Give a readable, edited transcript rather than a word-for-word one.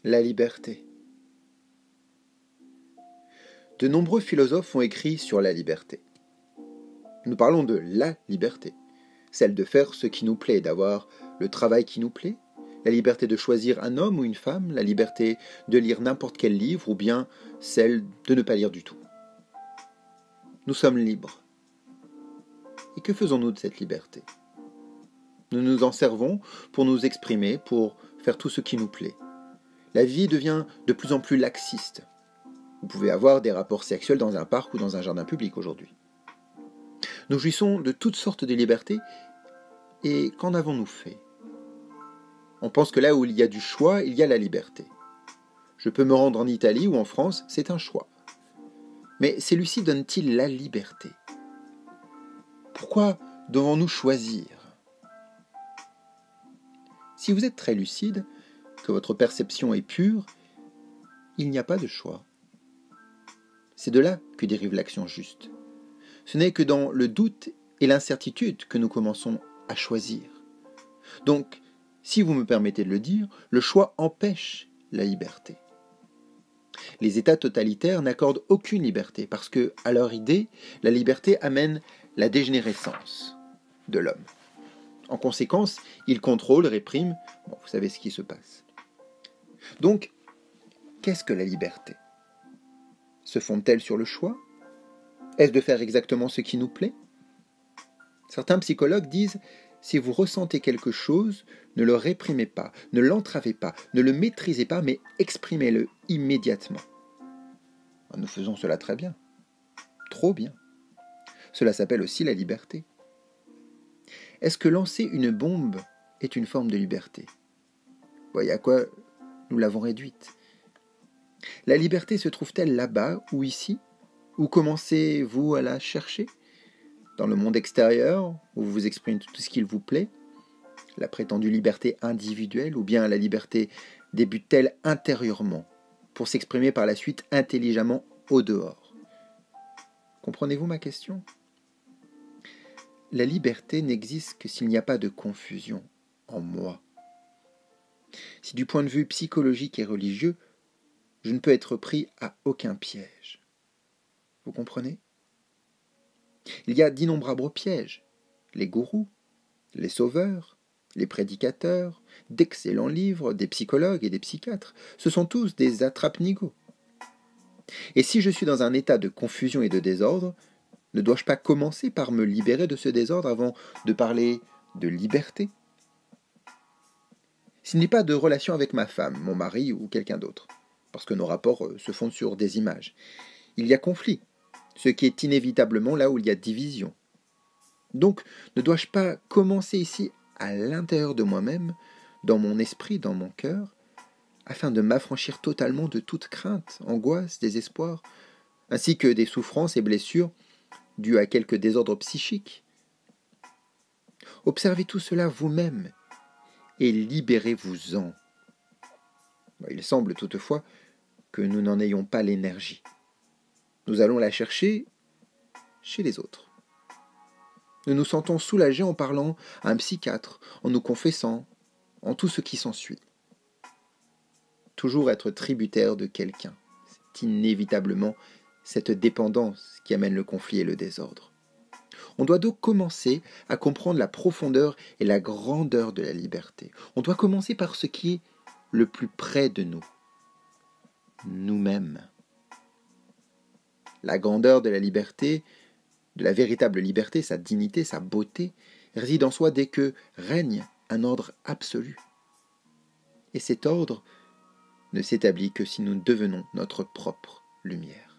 La liberté. De nombreux philosophes ont écrit sur la liberté. Nous parlons de la liberté, celle de faire ce qui nous plaît, d'avoir le travail qui nous plaît, la liberté de choisir un homme ou une femme, la liberté de lire n'importe quel livre ou bien celle de ne pas lire du tout. Nous sommes libres. Et que faisons-nous de cette liberté ? Nous nous en servons pour nous exprimer, pour faire tout ce qui nous plaît. La vie devient de plus en plus laxiste. Vous pouvez avoir des rapports sexuels dans un parc ou dans un jardin public aujourd'hui. Nous jouissons de toutes sortes de libertés, et qu'en avons-nous fait ? On pense que là où il y a du choix, il y a la liberté. Je peux me rendre en Italie ou en France, c'est un choix. Mais celui-ci donne-t-il la liberté ? Pourquoi devons-nous choisir ? Si vous êtes très lucide, que votre perception est pure, il n'y a pas de choix. C'est de là que dérive l'action juste. Ce n'est que dans le doute et l'incertitude que nous commençons à choisir. Donc, si vous me permettez de le dire, le choix empêche la liberté. Les États totalitaires n'accordent aucune liberté parce que, à leur idée, la liberté amène la dégénérescence de l'homme. En conséquence, ils contrôlent, répriment, vous savez ce qui se passe. Donc, qu'est-ce que la liberté ? Se fonde-t-elle sur le choix ? Est-ce de faire exactement ce qui nous plaît ? Certains psychologues disent « Si vous ressentez quelque chose, ne le réprimez pas, ne l'entravez pas, ne le maîtrisez pas, mais exprimez-le immédiatement. » Nous faisons cela très bien, trop bien. Cela s'appelle aussi la liberté. Est-ce que lancer une bombe est une forme de liberté ? Voyez à quoi nous l'avons réduite. La liberté se trouve-t-elle là-bas ou ici ? Où commencez-vous à la chercher ? Dans le monde extérieur, où vous vous exprimez tout ce qu'il vous plaît ? La prétendue liberté individuelle ou bien la liberté débute-t-elle intérieurement pour s'exprimer par la suite intelligemment au dehors ? Comprenez-vous ma question ? La liberté n'existe que s'il n'y a pas de confusion en moi. Si du point de vue psychologique et religieux, je ne peux être pris à aucun piège. Vous comprenez ? Il y a d'innombrables pièges. Les gourous, les sauveurs, les prédicateurs, d'excellents livres, des psychologues et des psychiatres. Ce sont tous des attrape-nigauds. Et si je suis dans un état de confusion et de désordre, ne dois-je pas commencer par me libérer de ce désordre avant de parler de liberté ? S'il n'y a pas de relation avec ma femme, mon mari ou quelqu'un d'autre, parce que nos rapports se fondent sur des images, il y a conflit, ce qui est inévitablement là où il y a division. Donc, ne dois-je pas commencer ici, à l'intérieur de moi-même, dans mon esprit, dans mon cœur, afin de m'affranchir totalement de toute crainte, angoisse, désespoir, ainsi que des souffrances et blessures dues à quelque désordre psychique ? Observez tout cela vous-même et libérez-vous-en. Il semble toutefois que nous n'en ayons pas l'énergie. Nous allons la chercher chez les autres. Nous nous sentons soulagés en parlant à un psychiatre, en nous confessant, en tout ce qui s'ensuit. Toujours être tributaire de quelqu'un, c'est inévitablement cette dépendance qui amène le conflit et le désordre. On doit donc commencer à comprendre la profondeur et la grandeur de la liberté. On doit commencer par ce qui est le plus près de nous, nous-mêmes. La grandeur de la liberté, de la véritable liberté, sa dignité, sa beauté, réside en soi dès que règne un ordre absolu. Et cet ordre ne s'établit que si nous devenons notre propre lumière.